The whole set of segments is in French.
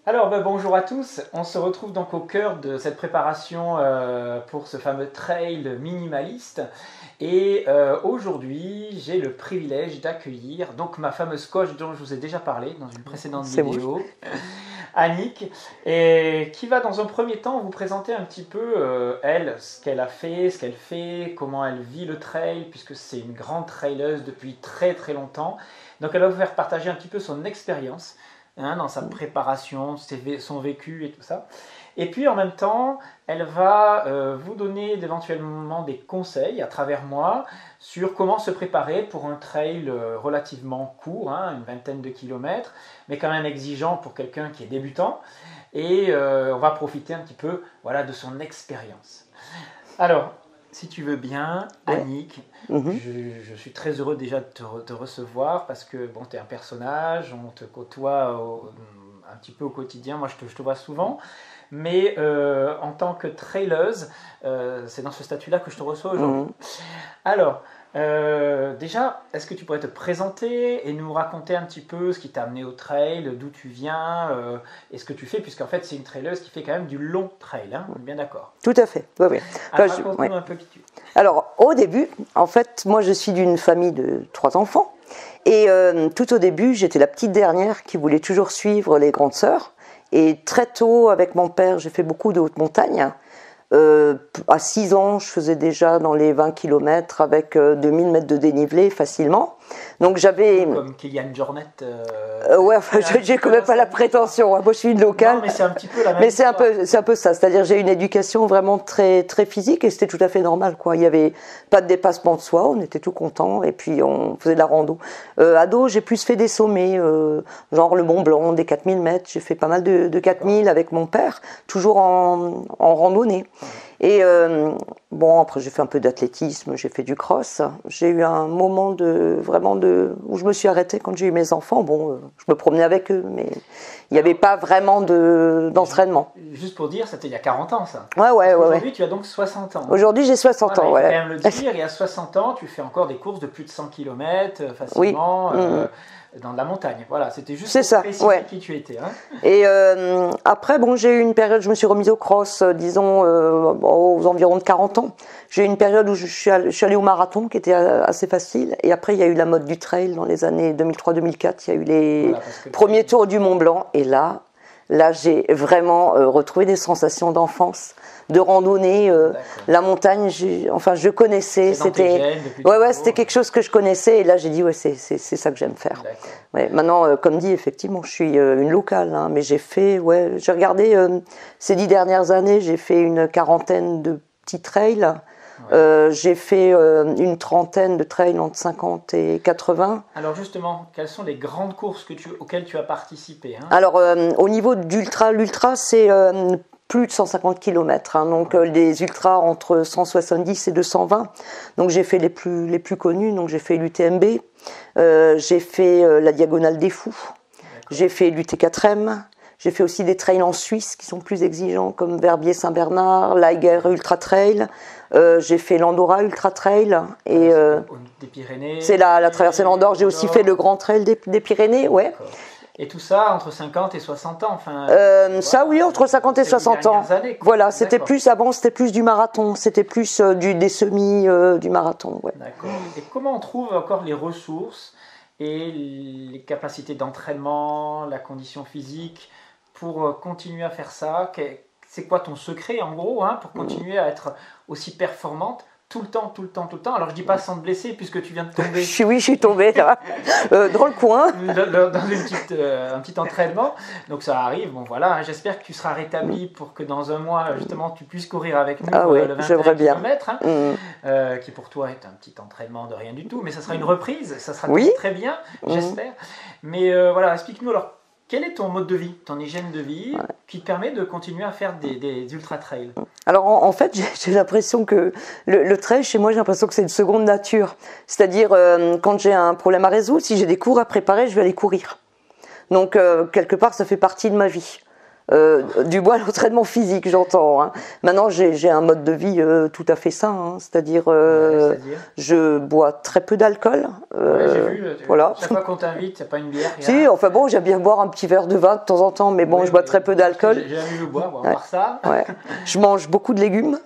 Alors, bonjour à tous. On se retrouve donc au cœur de cette préparation pour ce fameux trail minimaliste. Et aujourd'hui, j'ai le privilège d'accueillir donc ma fameuse coach dont je vous ai déjà parlé dans une précédente vidéo, Annick, et qui va dans un premier temps vous présenter un petit peu elle, ce qu'elle a fait, ce qu'elle fait, comment elle vit le trail, puisque c'est une grande traileuse depuis très très longtemps. Donc elle va vous faire partager un petit peu son expérience dans sa préparation, son vécu et tout ça. Et puis en même temps, elle va vous donner éventuellement des conseils à travers moi sur comment se préparer pour un trail relativement court, une vingtaine de kilomètres, mais quand même exigeant pour quelqu'un qui est débutant. Et on va profiter un petit peu de son expérience. Alors, si tu veux bien, Annick, je suis très heureux déjà de te recevoir parce que bon, tu es un personnage, on te côtoie un petit peu au quotidien, moi je te vois souvent, mais en tant que traileuse, c'est dans ce statut-là que je te reçois aujourd'hui. Alors, déjà, est-ce que tu pourrais te présenter et nous raconter un petit peu ce qui t'a amené au trail, d'où tu viens et ce que tu fais, puisqu'en fait c'est une traileuse qui fait quand même du long trail, on est bien d'accord? Tout à fait, oui. Alors, raconte-nous un peu qui tu es. Alors, au début, en fait, moi je suis d'une famille de 3 enfants, et tout au début, j'étais la petite dernière qui voulait toujours suivre les grandes sœurs, et très tôt, avec mon père, j'ai fait beaucoup de haute montagne. À 6 ans, je faisais déjà dans les 20 km avec 2000 mètres de dénivelé facilement. Donc j'avais... Comme Kylian Jornet. Ouais, enfin, j'ai quand même pas la prétention. Moi, je suis une locale. Non, mais c'est un petit peu la même. Mais c'est un peu ça. C'est-à-dire, j'ai une éducation vraiment très, très physique et c'était tout à fait normal, quoi. Il y avait pas de dépassement de soi. On était tout contents et puis on faisait de la rando. Ado, j'ai plus fait des sommets, genre le Mont Blanc, des 4000 mètres. J'ai fait pas mal de 4000 avec mon père, toujours en randonnée. Et bon, après j'ai fait un peu d'athlétisme, j'ai fait du cross. J'ai eu un moment où je me suis arrêtée quand j'ai eu mes enfants. Bon, je me promenais avec eux, mais il n'y avait pas vraiment d'entraînement. Juste pour dire, c'était il y a 40 ans ça. Ouais. Aujourd'hui, tu as donc 60 ans. Aujourd'hui, j'ai 60 ans, ouais. Il faut quand même le dire, il y a 60 ans, tu fais encore des courses de plus de 100 km facilement. Dans de la montagne, voilà, c'était juste pour préciser qui tu étais. Et après, bon, j'ai eu une période, je me suis remise au cross, disons, aux environs de 40 ans. J'ai eu une période où je suis allée au marathon, qui était assez facile, et après, il y a eu la mode du trail dans les années 2003-2004, il y a eu les premiers tours du Mont Blanc, et là j'ai vraiment retrouvé des sensations d'enfance, de randonnée, la montagne, je connaissais, c'était c'était quelque chose que je connaissais, et là j'ai dit c'est ça que j'aime faire. Maintenant, comme dit, effectivement, je suis une locale, mais j'ai regardé ces 10 dernières années, j'ai fait une quarantaine de petits trails. J'ai fait une trentaine de trails entre 50 et 80. Alors justement, quelles sont les grandes courses auxquelles tu as participé Alors au niveau l'ultra, c'est plus de 150 km, donc les ultras entre 170 et 220. Donc j'ai fait les plus connus, donc j'ai fait l'UTMB, j'ai fait la Diagonale des Fous, j'ai fait l'UT4M. J'ai fait aussi des trails en Suisse qui sont plus exigeants comme Verbier-Saint-Bernard, l'Eiger Ultra Trail. J'ai fait l'Andorra Ultra Trail et des Pyrénées. C'est la traversée de l'Andorre. J'ai aussi fait le Grand Trail des Pyrénées, Et tout ça entre 50 et 60 ans, entre 50 et 60 ans. Voilà, c'était plus avant, c'était plus du marathon, c'était plus des semis du marathon. D'accord. Et comment on trouve encore les ressources et les capacités d'entraînement, la condition physique pour continuer à faire ça? C'est quoi ton secret en gros pour continuer à être aussi performante tout le temps? Alors je dis pas sans te blesser puisque tu viens de tomber. Oui, je suis tombée là, dans le coin. Dans un petit entraînement. Donc ça arrive, j'espère que tu seras rétabli pour que dans un mois justement tu puisses courir avec nous le 21 km, qui pour toi est un petit entraînement de rien du tout, mais ça sera une reprise, ça sera très bien, j'espère. Mais explique-nous alors. Quel est ton mode de vie, ton hygiène de vie qui te permet de continuer à faire des ultra-trails? Alors en fait, j'ai l'impression que le trail, chez moi, j'ai l'impression que c'est une seconde nature. C'est-à-dire, quand j'ai un problème à résoudre, si j'ai des cours à préparer, je vais aller courir. Donc, quelque part, ça fait partie de ma vie. Du moins l'entraînement physique, j'entends. Hein. Maintenant, j'ai un mode de vie tout à fait sain, hein, c'est-à-dire je bois très peu d'alcool. J'ai vu. Voilà. Chaque fois qu'on t'invite, c'est pas une bière. Si, enfin bon, j'aime bien boire un petit verre de vin de temps en temps, mais bon, je bois très peu d'alcool. J'ai jamais vu le boire, à part ça. Ouais. Je mange beaucoup de légumes.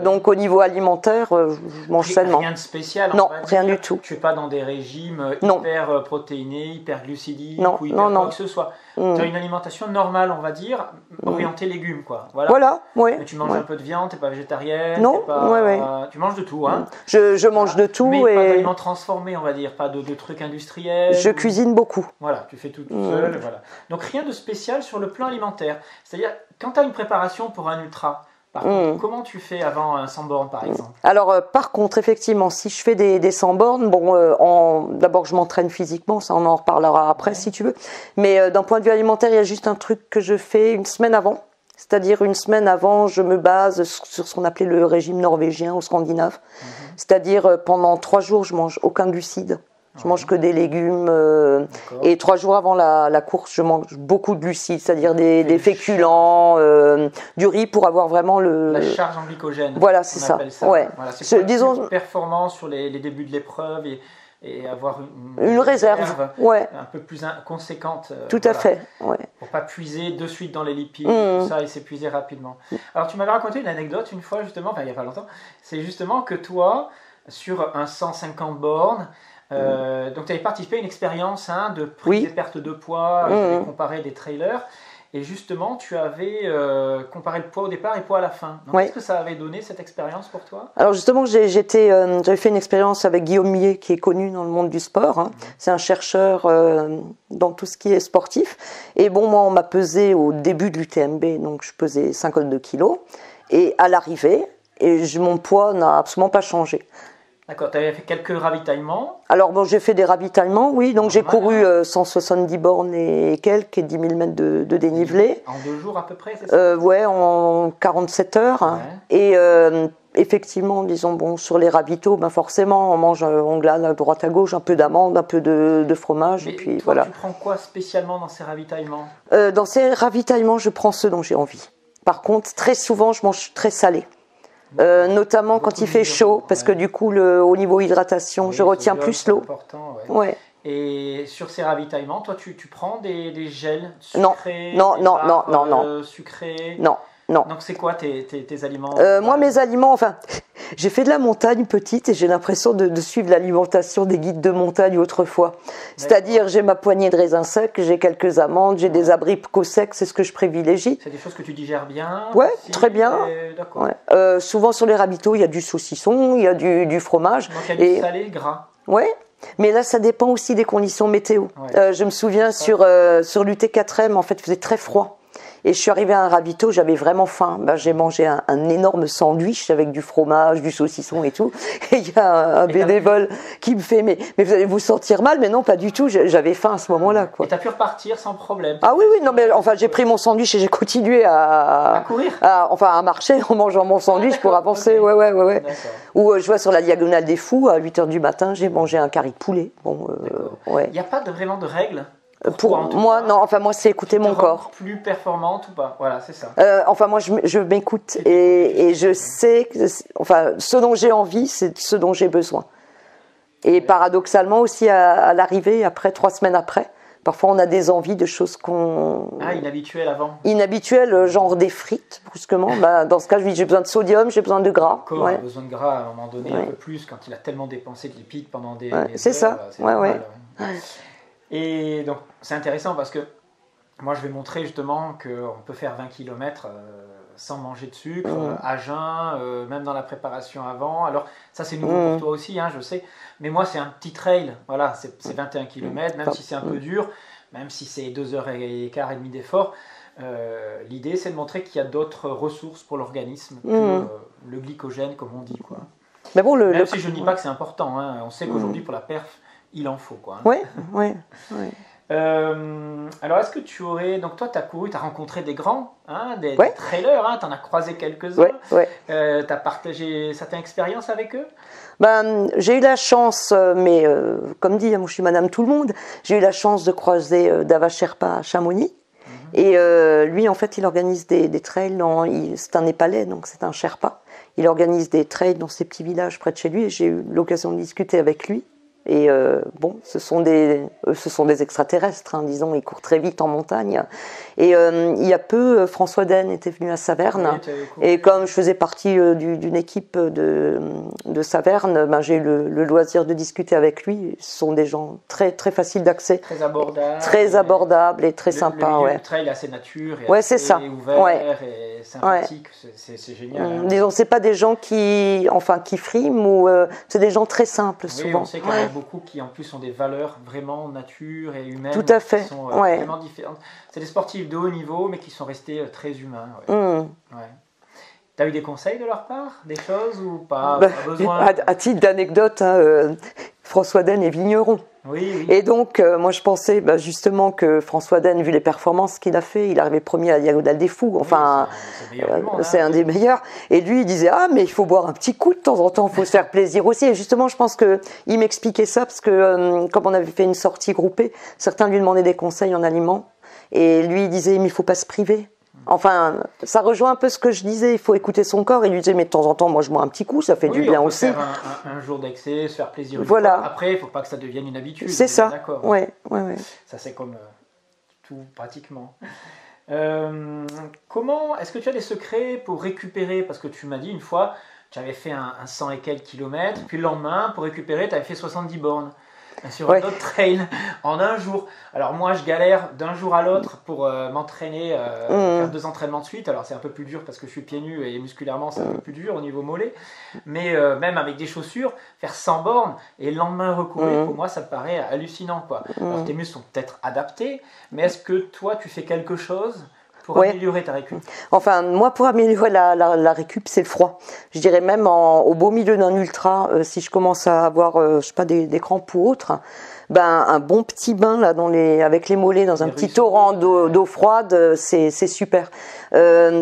Donc au niveau alimentaire, je mange sainement. Rien de spécial. Non, rien du tout. Tu es pas dans des régimes hyper protéinés, hyper glucidiques ou hyper quoi que ce soit. Tu as une alimentation normale, on va dire, orientée légumes, quoi. Voilà, oui. Mais tu manges un peu de viande, tu n'es pas végétarienne. Non, tu manges de tout, hein. Je mange de tout. Mais pas d'aliments transformés, on va dire, pas de trucs industriels. Je cuisine beaucoup. Voilà, tu fais tout seul, voilà. Donc rien de spécial sur le plan alimentaire. C'est-à-dire, quand tu as une préparation pour un ultra, par contre, comment tu fais avant un 100 bornes, par exemple? Alors, par contre, effectivement, si je fais des 100 bornes, bon, d'abord, je m'entraîne physiquement, ça on en reparlera après si tu veux. Mais d'un point de vue alimentaire, il y a juste un truc que je fais une semaine avant. C'est-à-dire, une semaine avant, je me base sur ce qu'on appelait le régime norvégien ou scandinave. C'est-à-dire, pendant 3 jours, je mange aucun glucide. Je mange que des légumes et 3 jours avant la course, je mange beaucoup de glucides, c'est-à-dire des féculents, du riz pour avoir vraiment la charge en glycogène. Voilà, c'est ça. Ouais. Voilà, c'est disons performance sur les débuts de l'épreuve et avoir une réserve un peu plus conséquente. Tout à fait. Ouais. Pour pas puiser de suite dans les lipides, tout ça et s'épuiser rapidement. Alors tu m'avais raconté une anecdote une fois justement, enfin il y a pas longtemps. C'est justement que toi, sur un 150 bornes. Donc tu avais participé à une expérience de prise et perte de poids, tu avais comparé des trailers et justement tu avais comparé le poids au départ et le poids à la fin. Donc qu'est-ce que ça avait donné cette expérience pour toi? Alors justement j'avais fait une expérience avec Guillaume Millet qui est connu dans le monde du sport, hein. C'est un chercheur dans tout ce qui est sportif et bon moi on m'a pesé au début de l'UTMB donc je pesais 52 kilos et à l'arrivée mon poids n'a absolument pas changé. D'accord, tu avais fait quelques ravitaillements. Alors bon, j'ai fait des ravitaillements, oui. Donc j'ai couru 170 bornes et quelques, et 10 000 mètres de dénivelé. En 2 jours à peu près, c'est ça? Ouais, en 47 heures. Ouais. Et effectivement, disons, bon, sur les ravitaux, ben forcément, on glane à droite à gauche un peu d'amandes, un peu de fromage. Mais et puis toi, voilà. Tu prends quoi spécialement dans ces ravitaillements? Dans ces ravitaillements, je prends ce dont j'ai envie. Par contre, très souvent, je mange très salé. Notamment quand il fait chaud, parce que du coup, au niveau hydratation, je retiens plus l'eau. Ouais. Et sur ces ravitaillements, toi, tu prends des gels sucrés? Non. Sucrés? Non. Donc c'est quoi tes aliments? Moi, mes aliments, enfin, j'ai fait de la montagne petite et j'ai l'impression de suivre l'alimentation des guides de montagne autrefois. C'est-à-dire, j'ai ma poignée de raisins secs, j'ai quelques amandes, j'ai des abricots secs, c'est ce que je privilégie. C'est des choses que tu digères bien? Ouais, très bien. D'accord. Ouais. Souvent sur les ravitaux, il y a du saucisson, il y a du fromage. Donc il y a du salé, gras. Ouais. Mais là, ça dépend aussi des conditions météo. Ouais. Je me souviens sur l'UT4M, en fait, il faisait très froid. Et je suis arrivée à un ravito, j'avais vraiment faim. Ben, j'ai mangé un énorme sandwich avec du fromage, du saucisson et tout. Et il y a un bénévole qui me fait mais vous allez vous sentir mal? Mais non, pas du tout, j'avais faim à ce moment-là. Quoi. Et tu as pu repartir sans problème? Ah oui, non, mais enfin, j'ai pris mon sandwich et j'ai continué à courir? À marcher en mangeant mon sandwich pour avancer. Okay. Ouais. Ou je vois sur la diagonale des Fous, à 8h du matin, j'ai mangé un curry de poulet. Bon, ouais. Il n'y a pas vraiment de règles? Pour moi, non. Enfin, moi, c'est écouter mon corps. Plus performante ou pas? Voilà, c'est ça. Enfin, moi, je m'écoute et je sais que, enfin, ce dont j'ai envie, c'est ce dont j'ai besoin. Et paradoxalement aussi, à l'arrivée, 3 semaines après, parfois on a des envies de choses inhabituelles avant. Inhabituelles, genre des frites, brusquement. Dans ce cas, je dis j'ai besoin de sodium, j'ai besoin de gras. Le corps a besoin de gras à un moment donné, un peu plus, quand il a tellement dépensé de lipides pendant des c'est heures. Ça. C'est normal, Et donc, c'est intéressant parce que moi, je vais montrer justement qu'on peut faire 20 km sans manger de sucre, à jeun, même dans la préparation avant. Alors, ça, c'est nouveau pour toi aussi, hein, je sais. Mais moi, c'est un petit trail. Voilà, c'est 21 km, même si c'est un peu dur, même si c'est 2h15 et demie d'effort. L'idée, c'est de montrer qu'il y a d'autres ressources pour l'organisme que le glycogène, comme on dit, quoi. Mais bon, même si je ne dis pas que c'est important. Hein, on sait qu'aujourd'hui, pour la perf, il en faut, quoi. Oui. Alors, est-ce que tu aurais... Donc, toi, tu as couru, tu as rencontré des grands, des trailers, tu en as croisé quelques-uns. Tu as partagé certaines expériences avec eux? J'ai eu la chance, mais comme dit, moi, je suis madame tout le monde, j'ai eu la chance de croiser Dava Sherpa à Chamonix. Et lui, en fait, il organise des trails. C'est un Népalais, donc c'est un Sherpa. Il organise des trails dans ces petits villages près de chez lui. Et j'ai eu l'occasion de discuter avec lui. Et bon, ce sont des extraterrestres, hein, disons, ils courent très vite en montagne. Et il y a peu, François Den était venu à Saverne, et comme je faisais partie d'une équipe de Saverne, ben, j'ai eu le loisir de discuter avec lui. Ce sont des gens très, très faciles d'accès, très abordables et très sympas. Le trail assez nature, et ouais, assez c'est ça. Ouvert et sympathique, c'est génial. Hein. Disons, c'est pas des gens qui friment, ou c'est des gens très simples, oui, souvent. On sait qu'il y en a beaucoup qui en plus ont des valeurs vraiment nature et humaines. Tout à fait. Qui sont vraiment différentes. C'est des sportifs de haut niveau, mais qui sont restés très humains. Ouais. Tu as eu des conseils de leur part? Des choses ou pas, pas besoin? À titre d'anecdote, hein, François Den est vigneron. Oui. Et donc, moi, je pensais justement que François Den, vu les performances qu'il a fait, il arrivait premier à la Diagonale des Fous. Enfin, c'est un des meilleurs. Et lui, il disait, ah, mais il faut boire un petit coup de temps en temps, il faut se faire plaisir aussi. Et justement, je pense qu'il m'expliquait ça parce que, comme on avait fait une sortie groupée, certains lui demandaient des conseils en aliments. Et lui, il disait, mais il faut pas se priver. Enfin, ça rejoint un peu ce que je disais, il faut écouter son corps. Et il lui disait, mais de temps en temps, moi je bois un petit coup, ça fait du bien aussi. Faire un jour d'excès, se faire plaisir. Voilà. Après, il ne faut pas que ça devienne une habitude. C'est ça. D'accord. Ouais. Ça, c'est comme tout, pratiquement. Comment, est-ce que tu as des secrets pour récupérer? Parce que tu m'as dit une fois, tu avais fait un 100 et quelques kilomètres, puis le lendemain, pour récupérer, tu avais fait 70 bornes. Sur un autre trail en un jour. Alors moi je galère d'un jour à l'autre pour m'entraîner, faire 2 entraînements de suite. Alors c'est un peu plus dur parce que je suis pieds nus et musculairement c'est un peu plus dur au niveau mollet. Mais même avec des chaussures, faire 100 bornes et le lendemain recourir, pour moi ça me paraît hallucinant, quoi. Alors tes muscles sont peut-être adaptés, mais est-ce que toi tu fais quelque chose pour améliorer ta récup? Enfin, moi, pour améliorer la récup, c'est le froid. Je dirais même au beau milieu d'un ultra, si je commence à avoir, je sais pas, des crampes ou autre, un bon petit bain là avec les mollets dans un petit torrent d'eau froide, c'est super.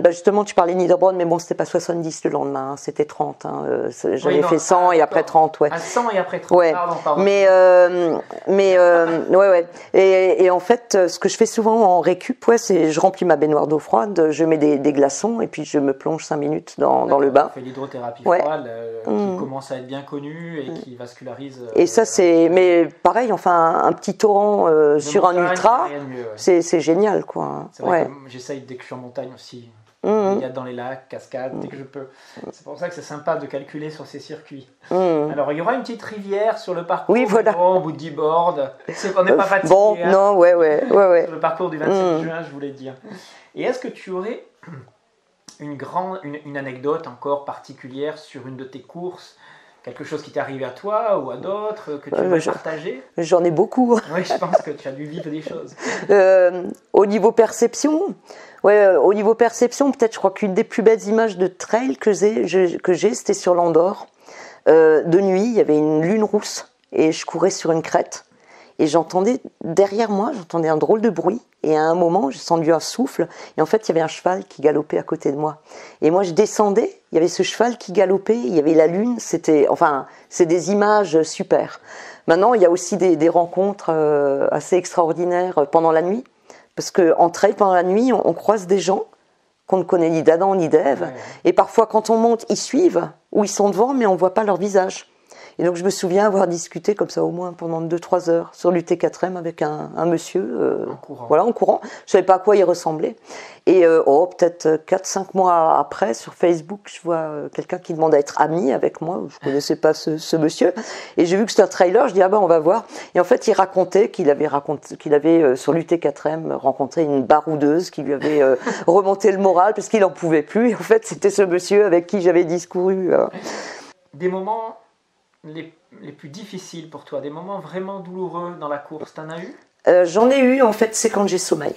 Justement, tu parlais de Niederbronn, mais bon, c'était pas 70 le lendemain, hein, c'était 30. Hein, j'avais fait 100 et après 30, ouais. À 100 et après 30. Ouais. Pardon. Mais ouais. Et en fait, ce que je fais souvent en récup, c'est je remplis ma baignoire d'eau froide, je mets des glaçons et puis je me plonge 5 minutes dans le bain. Tu fais l'hydrothérapie froide qui commence à être bien connue et qui vascularise. Et ça, mais pareil, enfin, un petit torrent sur un ultra, c'est génial, quoi. C'est vrai que j'essaye dès que je suis en montagne aussi. Il y a dans les lacs, cascades, dès que je peux. C'est pour ça que c'est sympa de calculer sur ces circuits. Alors, il y aura une petite rivière sur le parcours au bout de 10 bornes. On n'est pas fatigué. Bon, non, ouais. Sur le parcours du 27 juin, je voulais dire. Et est-ce que tu aurais une anecdote encore particulière sur une de tes courses? Quelque chose qui t'est arrivé à toi ou à d'autres que tu veux partager? J'en ai beaucoup. Oui, je pense que tu as dû vivre des choses. Au niveau perception, peut-être, je crois qu'une des plus belles images de trail que j'ai, c'était sur l'Andorre. De nuit, il y avait une lune rousse et je courais sur une crête. Et j'entendais derrière moi, un drôle de bruit. Et à un moment, j'ai senti un souffle. Et en fait, il y avait un cheval qui galopait à côté de moi. Et moi, je descendais. Il y avait ce cheval qui galopait. Il y avait la lune. C'est des images super. Maintenant, il y a aussi des rencontres assez extraordinaires pendant la nuit. Parce qu'en trail, pendant la nuit, on croise des gens qu'on ne connaît ni d'Adam ni d'Ève. Ouais. Et parfois, quand on monte, ils suivent ou ils sont devant, mais on ne voit pas leur visage. Et donc, je me souviens avoir discuté comme ça au moins pendant 2-3 heures sur l'UT4M avec un monsieur, en courant. Je ne savais pas à quoi il ressemblait. Et peut-être 4-5 mois après, sur Facebook, je vois quelqu'un qui demande à être ami avec moi. Je ne connaissais pas ce monsieur. Et j'ai vu que c'était un trailer. Je dis, on va voir. Et en fait, il racontait qu'il avait sur l'UT4M rencontré une baroudeuse qui lui avait remonté le moral parce qu'il n'en pouvait plus. Et en fait, c'était ce monsieur avec qui j'avais discouru. Des moments les plus difficiles pour toi, des moments vraiment douloureux dans la course, t'en as eu? J'en ai eu, en fait, c'est quand j'ai sommeil.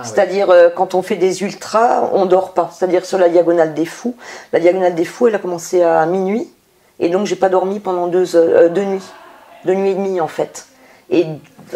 C'est-à-dire, quand on fait des ultras, on dort pas. C'est-à-dire sur la Diagonale des Fous. La Diagonale des Fous, elle a commencé à minuit. Et donc, j'ai pas dormi pendant 2 nuits. 2 nuits et demie, en fait. Et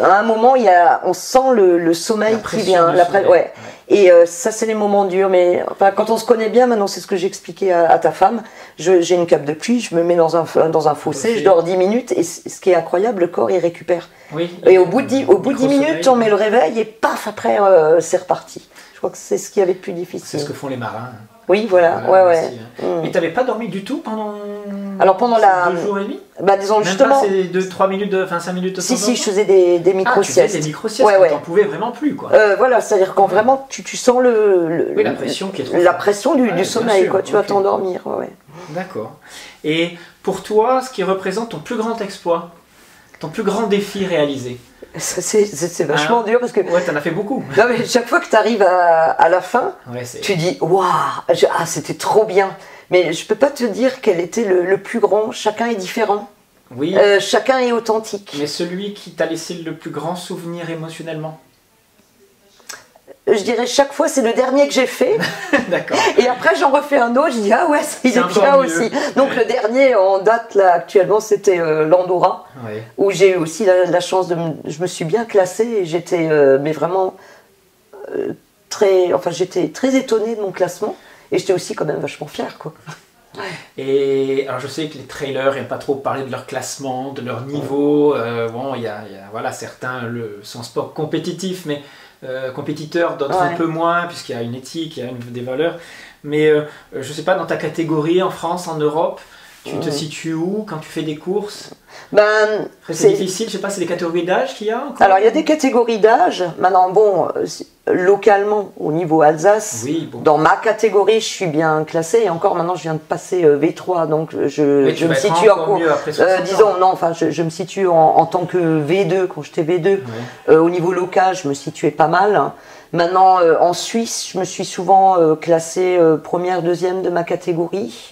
à un moment, on sent le sommeil qui vient. Ouais. Et ça, c'est les moments durs. Mais enfin, quand on se connaît bien, maintenant, c'est ce que j'ai expliqué à ta femme. J'ai une cape de pluie, je me mets dans un fossé, je dors 10 minutes. Et ce qui est incroyable, le corps, il récupère. Oui, et au bout de 10 minutes, on met le réveil et paf, après, c'est reparti. Je crois que c'est ce qu'il y avait de plus difficile. C'est ce que font les marins. Oui, voilà. Ouais. Aussi, hein. Mais tu n'avais pas dormi du tout pendant... Alors pendant 2 jours et demi. Bah disons même justement. Pas ces 5 minutes de Si, je faisais des micro-siestes. Tu faisais des micro-siestes quand t'en pouvais vraiment plus, quoi. Voilà, c'est-à-dire quand vraiment tu sens la pression qui est trop la pression du sommeil, sûr, quoi. Tu vas t'endormir, ouais. D'accord. Et pour toi, ce qui représente ton plus grand exploit, ton plus grand défi réalisé? C'est vachement dur parce que. Ouais, t'en as fait beaucoup. Non, mais chaque fois que tu arrives à la fin, tu dis waouh, c'était trop bien. Mais je peux pas te dire quel était le plus grand. Chacun est différent. Oui. Chacun est authentique. Mais celui qui t'a laissé le plus grand souvenir émotionnellement? Je dirais chaque fois, c'est le dernier que j'ai fait. D'accord. Et après, j'en refais un autre. Je dis ah ouais, il est bien aussi. Donc le dernier en date là actuellement, c'était l'Andorra, où j'ai eu aussi la chance je me suis bien classée et j'étais mais vraiment j'étais très étonnée de mon classement et j'étais aussi quand même vachement fière, quoi. Et alors je sais que les trailers n'aiment pas trop parler de leur classement, de leur niveau. Bon, il y a voilà, certains sont sport compétitif, mais compétiteurs, d'autres un peu moins, puisqu'il y a une éthique, il y a des valeurs. Mais je sais pas, dans ta catégorie en France, en Europe, tu te situes où quand tu fais des courses? C'est difficile, je sais pas, c'est des catégories d'âge qu'il y a encore? Alors il y a des catégories d'âge. Maintenant, bon, localement, au niveau Alsace, dans ma catégorie, je suis bien classée. Et encore maintenant, je viens de passer V3, donc je me situe encore. Disons, non, enfin, je me situe en tant que V2, quand j'étais V2. Au niveau local, je me situais pas mal. Maintenant, en Suisse, je me suis souvent classée première, deuxième de ma catégorie.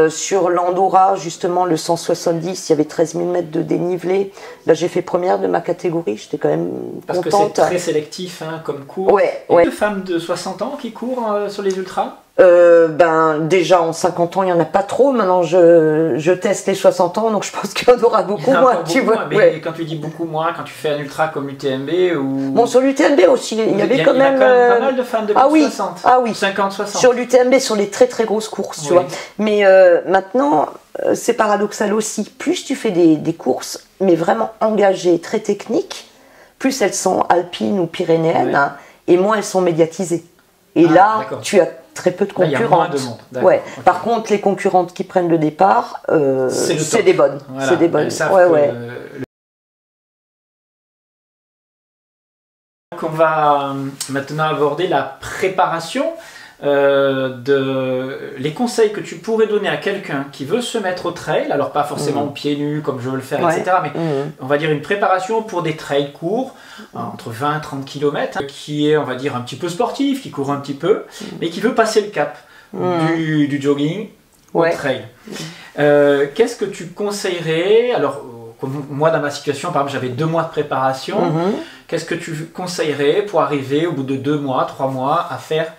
Sur l'Andorra, justement, le 170, il y avait 13 000 mètres de dénivelé. Là, j'ai fait première de ma catégorie, j'étais quand même contente. Parce que c'est très sélectif, hein, comme cours. Il y a deux femmes de 60 ans qui courent sur les ultras? Déjà en 50 ans il n'y en a pas trop. Maintenant je teste les 60 ans, donc je pense qu'il y en aura beaucoup moins, tu vois. Mais quand tu dis beaucoup moins, quand tu fais un ultra comme l'UTMB ou... Bon, sur l'UTMB aussi il y avait quand même pas mal de femmes de plus de 60. Ah oui, 50-60 sur l'UTMB, sur les très très grosses courses, tu vois. Mais maintenant c'est paradoxal aussi, plus tu fais des courses mais vraiment engagées, très techniques, plus elles sont alpines ou pyrénéennes, hein, et moins elles sont médiatisées. Et là tu as très peu de concurrentes. Par contre, les concurrentes qui prennent le départ, c'est des bonnes. Voilà. C'est des bonnes. On va maintenant aborder la préparation, les conseils que tu pourrais donner à quelqu'un qui veut se mettre au trail, alors pas forcément pieds nus comme je veux le faire, etc. Mais on va dire une préparation pour des trails courts, entre 20 et 30 km, qui est, on va dire, un petit peu sportif, qui court un petit peu, mais qui veut passer le cap du jogging au trail. Qu'est-ce que tu conseillerais? Alors, comme moi dans ma situation, par exemple, j'avais 2 mois de préparation. Qu'est-ce que tu conseillerais pour arriver au bout de 2 mois, 3 mois à faire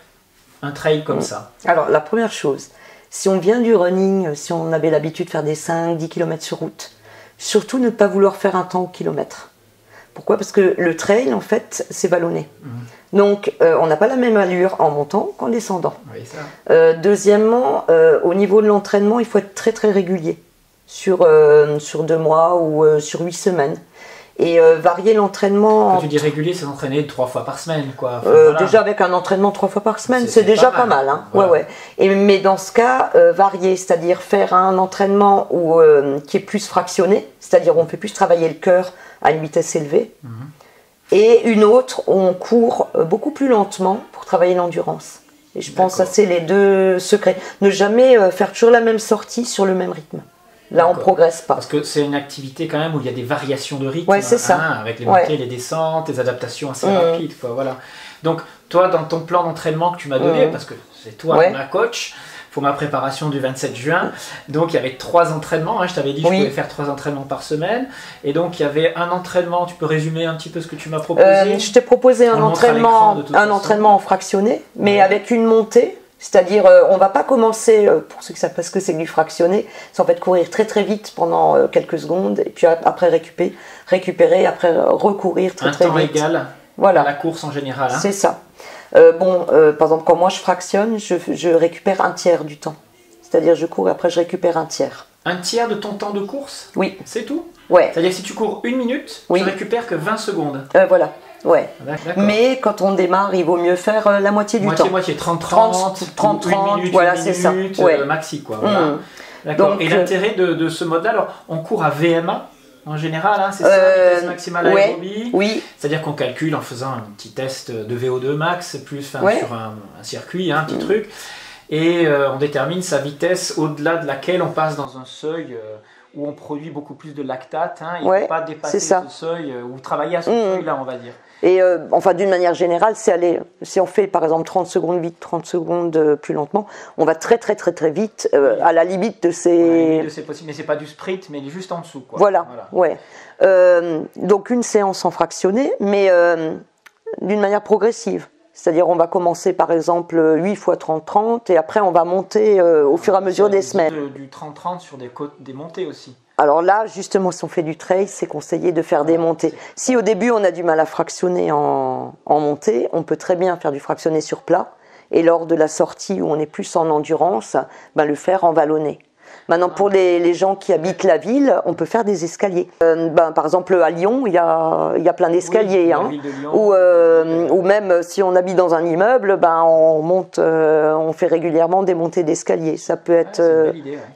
un trail comme ça? Alors, la première chose, si on vient du running, si on avait l'habitude de faire des 5-10 km sur route, surtout ne pas vouloir faire un temps au kilomètre. Pourquoi? Parce que le trail, en fait, c'est vallonné. Donc, on n'a pas la même allure en montant qu'en descendant. Deuxièmement, au niveau de l'entraînement, il faut être très très régulier sur 2 mois ou sur 8 semaines. Et varier l'entraînement. Quand tu dis régulier, c'est s'entraîner 3 fois par semaine, quoi. Déjà avec un entraînement 3 fois par semaine, c'est déjà pas mal. Hein. Mais dans ce cas, varier, c'est-à-dire faire un entraînement qui est plus fractionné, c'est-à-dire on peut plus travailler le cœur à une vitesse élevée, et une autre où on court beaucoup plus lentement pour travailler l'endurance. Et je pense que ça, c'est les 2 secrets. Ne jamais faire toujours la même sortie sur le même rythme. Là, on ne progresse pas. Parce que c'est une activité quand même où il y a des variations de rythme, c'est ça. Avec les montées, les descentes, les adaptations assez rapides. Voilà. Donc, toi, dans ton plan d'entraînement que tu m'as donné, parce que c'est toi ma coach pour ma préparation du 27 juin, donc il y avait 3 entraînements. Je t'avais dit que je pouvais faire 3 entraînements par semaine. Et donc, il y avait un entraînement, tu peux résumer un petit peu ce que tu m'as proposé? Je t'ai proposé un entraînement en fractionné, mais avec une montée C'est-à-dire, on va pas commencer, pour ceux qui savent pas ce que c'est que du fractionné, c'est en fait courir très très vite pendant quelques secondes, et puis après récupérer, après recourir très très vite. Un temps égal voilà. à la course en général. Hein. C'est ça. Par exemple, quand moi je fractionne, je récupère un tiers du temps. C'est-à-dire, je cours et après je récupère un tiers. Un tiers de ton temps de course? Oui. C'est tout? Ouais. C'est-à-dire que si tu cours 1 minute, oui. tu récupères que 20 secondes. Voilà. Ouais. Mais quand on démarre, il vaut mieux faire la moitié du temps. Moitié, 30-30, 30-30, voilà, c'est ça. Maxi, quoi. Voilà. D'accord. Donc, et l'intérêt de ce mode-là, alors, on court à VMA en général, hein, c'est ça, vitesse maximale aérobie. Oui. C'est-à-dire qu'on calcule en faisant un petit test de VO2 max, plus sur un circuit, un petit truc, et on détermine sa vitesse au-delà de laquelle on passe dans un seuil où on produit beaucoup plus de lactate. Hein, il ne faut pas dépasser ce seuil ou travailler à ce seuil-là, on va dire. Et enfin, d'une manière générale, si on fait par exemple 30 secondes vite, 30 secondes plus lentement, on va très très très très vite à la limite de ces... possible, mais c'est pas du sprint, mais il est juste en dessous. Quoi. Voilà. Ouais. Donc une séance en fractionné, mais d'une manière progressive. C'est-à-dire on va commencer par exemple 8 x 30-30 et après on va monter au fur et à mesure des semaines. Du 30-30 sur des montées aussi. Alors là, justement, si on fait du trail, c'est conseillé de faire des montées. Si au début on a du mal à fractionner en montée, on peut très bien faire du fractionné sur plat. Et lors de la sortie où on est plus en endurance, le faire en vallonné. Maintenant, pour les gens qui habitent la ville, on peut faire des escaliers. Par exemple, à Lyon, il y a plein d'escaliers. Ou même si on habite dans un immeuble, on monte, on fait régulièrement des montées d'escaliers. Ça peut être,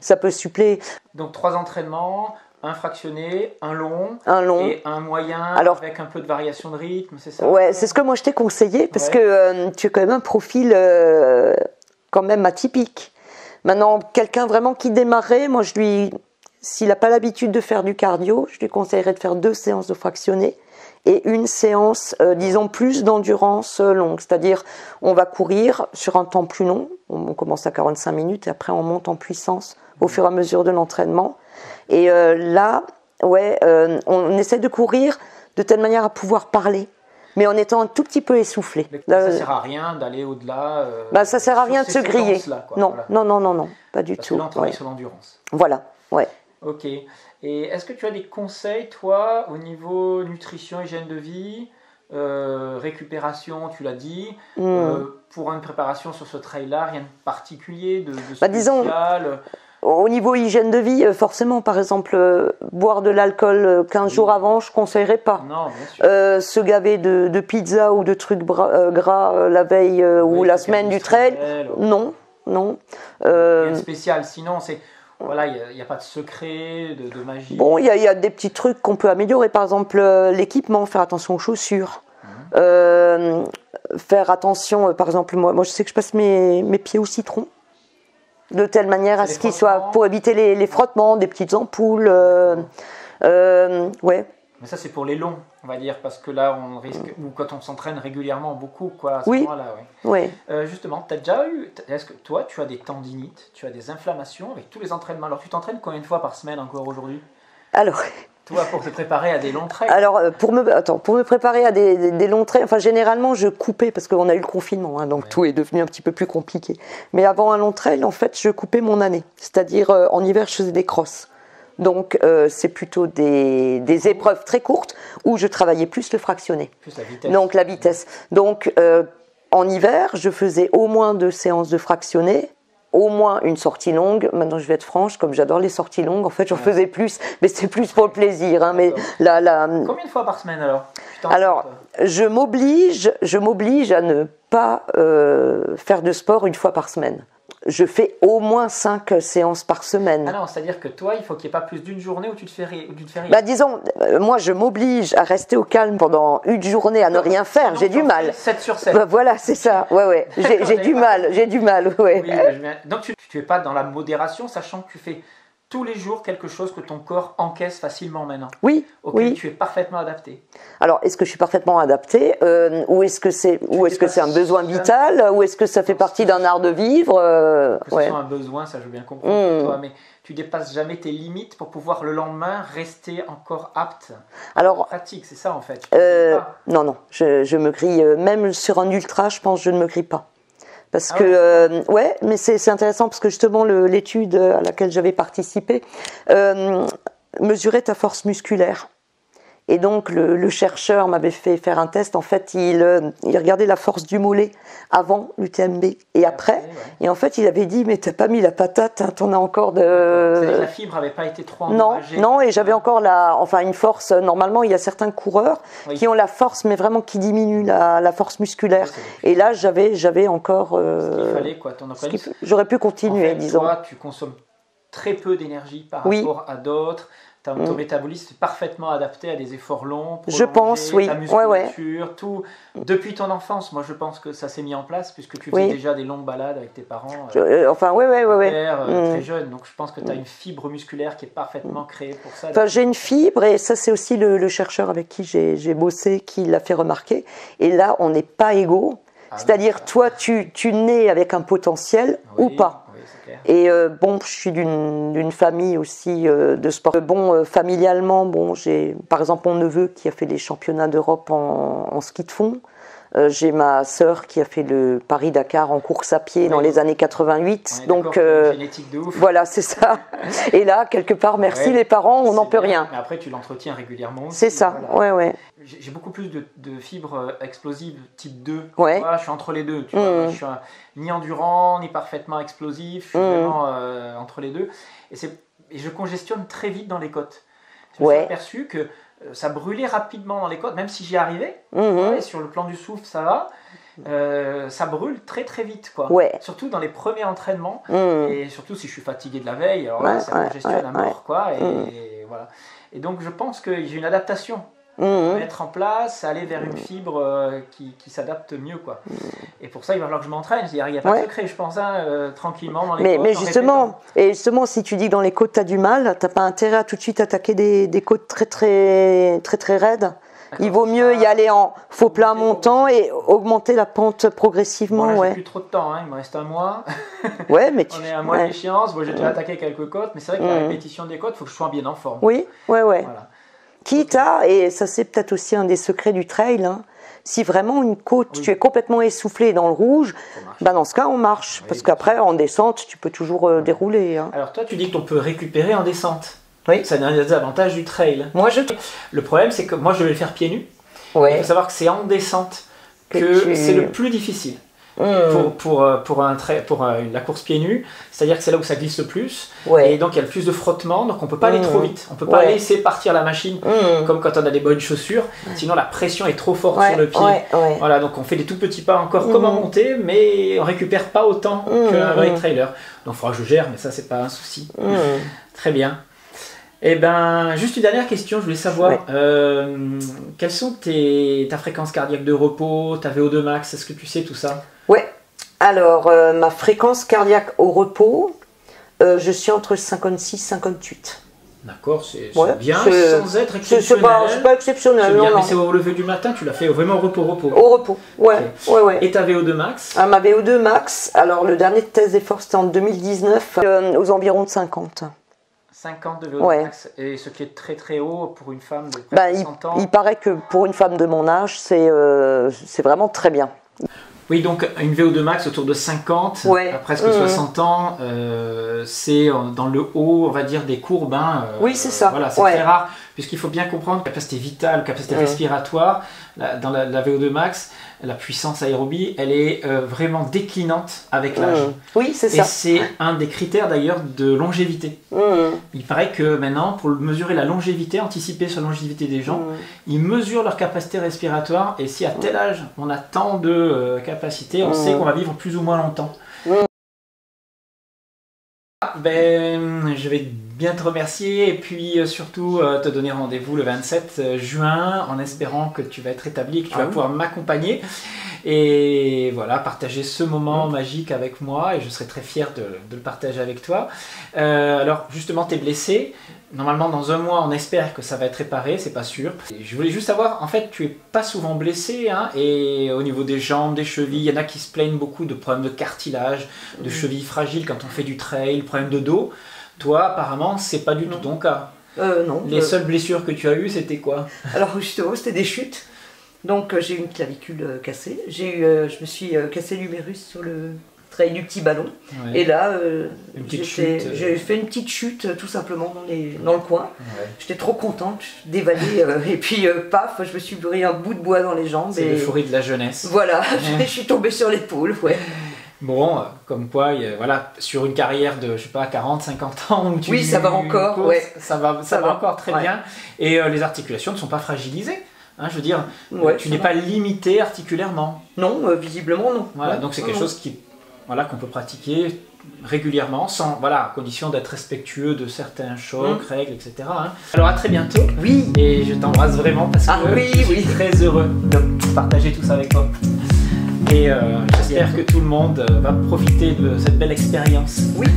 ça peut suppléer. Donc 3 entraînements, un fractionné, un long et un moyen avec un peu de variation de rythme, c'est ça? Ouais, c'est ce que moi je t'ai conseillé parce que tu as quand même un profil quand même atypique. Maintenant, quelqu'un vraiment qui démarrait, moi s'il n'a pas l'habitude de faire du cardio, je lui conseillerais de faire 2 séances de fractionné et une séance, disons, plus d'endurance longue. C'est-à-dire, on va courir sur un temps plus long, on commence à 45 minutes et après on monte en puissance au fur et à mesure de l'entraînement. Et là, on essaie de courir de telle manière à pouvoir parler, mais en étant un tout petit peu essoufflé. Ça ne sert à rien d'aller au-delà. Ça ne sert à rien de se griller. Non, pas du tout. Parce que là, on travaille sur l'endurance. Voilà, ouais. Ok. Et est-ce que tu as des conseils, toi, au niveau nutrition, hygiène de vie, récupération, tu l'as dit, pour une préparation sur ce trail-là, rien de particulier, de spécial disons, au niveau hygiène de vie, forcément, par exemple, boire de l'alcool 15 jours avant, je ne conseillerais pas. Non, bien sûr. Se gaver de pizza ou de trucs gras la veille ou la semaine du trail, non. Rien de spécial, sinon c'est... Voilà, il n'y a pas de secret, de magie. Bon, il y a des petits trucs qu'on peut améliorer. Par exemple, l'équipement, faire attention aux chaussures. Faire attention, par exemple, moi je sais que je passe mes pieds au citron. De telle manière à ce qu'ils soient, pour éviter les frottements, des petites ampoules. Mais ça, c'est pour les longs, on va dire, parce que là, on risque, ou quand on s'entraîne régulièrement beaucoup, quoi, à ce moment-là. Justement, est-ce que toi, tu as des tendinites, tu as des inflammations avec tous les entraînements? Alors, tu t'entraînes combien de fois par semaine encore aujourd'hui? Alors, toi, pour te préparer à des longs trails? Alors, pour me préparer à des longs trails, enfin, généralement, je coupais, parce qu'on a eu le confinement, hein, donc tout est devenu un petit peu plus compliqué. Mais avant un long trail, en fait, je coupais mon année. C'est-à-dire, en hiver, je faisais des crosses. Donc, c'est plutôt des épreuves très courtes où je travaillais plus le fractionné. Plus la vitesse. Donc, la vitesse. Donc, en hiver, je faisais au moins 2 séances de fractionné, au moins une sortie longue. Maintenant, je vais être franche, comme j'adore les sorties longues, en fait, j'en faisais plus, mais c'est plus pour le plaisir. Hein, mais Combien de fois par semaine alors? Alors, je m'oblige à ne pas faire de sport 1 fois par semaine. Je fais au moins 5 séances par semaine. Ah non, c'est-à-dire que toi, il faut qu'il n'y ait pas plus d'une journée où tu te fais rien. Disons, moi, je m'oblige à rester au calme pendant une journée, à ne rien faire. J'ai du mal. 7 sur 7. Voilà, c'est ça. Ouais. J'ai du mal. Ouais. Oui, donc, tu n'es pas dans la modération, sachant que tu fais tous les jours quelque chose que ton corps encaisse facilement maintenant. Oui. Auquel tu es parfaitement adapté. Alors, est-ce que je suis parfaitement adapté ou est-ce que c'est un besoin vital ou est-ce que ça fait partie d'un art de vivre Que ce soit un besoin, ça je veux bien comprendre pour toi, mais tu dépasses jamais tes limites pour pouvoir le lendemain rester encore apte. Alors, pratique, c'est ça en fait. Non, je me grille même sur un ultra, je pense que je ne me grille pas. Parce Ah que, ouais. ouais, mais c'est intéressant parce que justement, l'étude à laquelle j'avais participé mesurait ta force musculaire. Et donc, le chercheur m'avait fait faire un test. En fait, il regardait la force du mollet avant l'UTMB et après. Ouais. Et en fait, il avait dit, mais t'as pas mis la patate, hein, t'en as encore C'est-à-dire que de... la fibre n'avait pas été trop Non, endommagée. non, et j'avais encore une force. Normalement, il y a certains coureurs qui ont la force, mais vraiment qui diminuent la force musculaire. Et là, j'avais encore. Ce qu'il fallait, quoi, ton organisme. J'aurais pu continuer, En fait, disons. toi, tu consommes très peu d'énergie par Oui. rapport à d'autres. Ton métabolisme est parfaitement adapté à des efforts longs, Je pense, oui. ta musculature, tout. Depuis ton enfance, moi je pense que ça s'est mis en place puisque tu faisais déjà des longues balades avec tes parents. Très jeune. Donc je pense que tu as une fibre musculaire qui est parfaitement créée pour ça. Enfin, j'ai une fibre et ça c'est aussi le chercheur avec qui j'ai bossé qui l'a fait remarquer. Et là, on n'est pas égaux. C'est-à-dire, toi, tu nais avec un potentiel ou pas. Oui, c'est clair. Et bon, je suis d'une famille aussi de sport. Bon, familialement, bon, j'ai par exemple mon neveu qui a fait les championnats d'Europe en ski de fond. J'ai ma sœur qui a fait le Paris-Dakar en course à pied dans les années 88. Donc, génétique de ouf. Voilà, c'est ça. Et là, quelque part, merci les parents, on n'en peut rien. Mais après, tu l'entretiens régulièrement aussi. C'est ça, voilà. ouais. J'ai beaucoup plus de fibres explosives type 2. Ouais. Tu vois, je suis entre les deux. Tu vois, moi, je suis ni endurant, ni parfaitement explosif. Je suis vraiment entre les deux. Et je congestionne très vite dans les côtes. Je me suis aperçu que ça brûlait rapidement dans les côtes, même si j'y arrivais. Et sur le plan du souffle, ça va. Ça brûle très très vite, quoi. Surtout dans les premiers entraînements. Et surtout si je suis fatigué de la veille, alors là, ça congestionne à mort, quoi. Et voilà. Et donc je pense que j'ai une adaptation à mettre en place, aller vers une fibre qui s'adapte mieux, quoi. Et pour ça, il va falloir que je m'entraîne. Il n'y a pas de secret, je pense, tranquillement dans les côtes. Mais justement, si tu dis que dans les côtes, tu as du mal, tu n'as pas intérêt à tout de suite attaquer des côtes très raides. Il vaut mieux y aller en faux plat montant et augmenter la pente progressivement. Bon, là, j'ai plus trop de temps, il me reste un mois. Mais on est à un mois d'échéance. Bon, j'ai déjà attaqué quelques côtes, mais c'est vrai que la répétition des côtes, il faut que je sois bien en forme. Oui. Voilà. Quitte à, et ça c'est peut-être aussi un des secrets du trail, si vraiment une côte, tu es complètement essoufflé dans le rouge, dans ce cas on marche. Parce qu'après en descente, tu peux toujours dérouler. Alors toi tu dis qu'on peut récupérer en descente. Oui. C'est un des avantages du trail. Le problème c'est que moi je vais le faire pieds nus. Il faut savoir que c'est en descente que c'est le plus difficile. Pour la course pieds nus, c'est-à-dire que c'est là où ça glisse le plus, et donc il y a le plus de frottement, donc on peut pas aller trop vite, on peut pas laisser partir la machine comme quand on a des bonnes chaussures, sinon la pression est trop forte sur le pied. Voilà, donc on fait des tout petits pas encore comme en montée, mais on récupère pas autant qu'un vrai trailer. Donc il faudra que je gère, mais ça c'est pas un souci. Très bien. Eh ben, juste une dernière question, je voulais savoir quelles sont ta fréquence cardiaque de repos, ta VO2 max, est-ce que tu sais tout ça? Alors ma fréquence cardiaque au repos, je suis entre 56 et 58. D'accord, c'est bien, sans être exceptionnel. C'est pas exceptionnel. Bien, mais c'est au lever du matin, tu l'as fait vraiment au repos. Au repos, ouais. Et ta VO2 max? Ma VO2 max, alors le dernier test d'effort c'était en 2019, aux environs de 50. 50 de VO2 max, et ce qui est très très haut pour une femme de près de 100 ans. Il paraît que pour une femme de mon âge, c'est vraiment très bien. Oui, donc une VO2 max autour de 50, à presque 60 ans, c'est dans le haut, on va dire, des courbes. Oui, c'est ça. Voilà, c'est très rare, puisqu'il faut bien comprendre capacité vitale, capacité respiratoire, dans la VO2 max, la puissance aérobie, elle est vraiment déclinante avec l'âge. Oui, c'est ça. Et c'est un des critères d'ailleurs de longévité. Il paraît que maintenant, pour mesurer la longévité, anticiper sur la longévité des gens, ils mesurent leur capacité respiratoire, et si à tel âge on a tant de capacité, on sait qu'on va vivre plus ou moins longtemps. Je vais bien te remercier et puis surtout te donner rendez-vous le 27 juin en espérant que tu vas être établi et que tu vas pouvoir m'accompagner et voilà, partager ce moment magique avec moi, et je serai très fier de le partager avec toi. Alors justement, tu es blessé. Normalement dans un mois on espère que ça va être réparé, c'est pas sûr. Et je voulais juste savoir, en fait tu es pas souvent blessé, et au niveau des jambes, des chevilles, il y en a qui se plaignent beaucoup de problèmes de cartilage, de chevilles fragiles quand on fait du trail, problèmes de dos. Toi apparemment c'est pas du tout ton cas. Non. Les seules blessures que tu as eues c'était quoi? Alors justement c'était des chutes. Donc j'ai eu une clavicule cassée. Je me suis cassé l'humérus sur le trail du petit ballon. Ouais. Et là, Une j'ai fait une petite chute tout simplement dans le coin. Ouais. J'étais trop contente d'évader et puis paf, je me suis brûlé un bout de bois dans les jambes. C'est l'euphorie de la jeunesse. Voilà, je suis tombée sur l'épaule, ouais. Bon, comme quoi, voilà, sur une carrière de, je sais pas, 40, 50 ans où tu oui, ça va encore, courses, ouais. ça va encore très bien. Et les articulations ne sont pas fragilisées. Hein, je veux dire, tu n'es pas limité articulairement. Non, visiblement non. Voilà, donc c'est quelque chose qu'on peut pratiquer régulièrement, à condition d'être respectueux de certains chocs, règles, etc. Hein. Alors à très bientôt. Oui. Et je t'embrasse vraiment parce que je suis très heureux de partager tout ça avec toi. Et j'espère que tout le monde va profiter de cette belle expérience. Oui.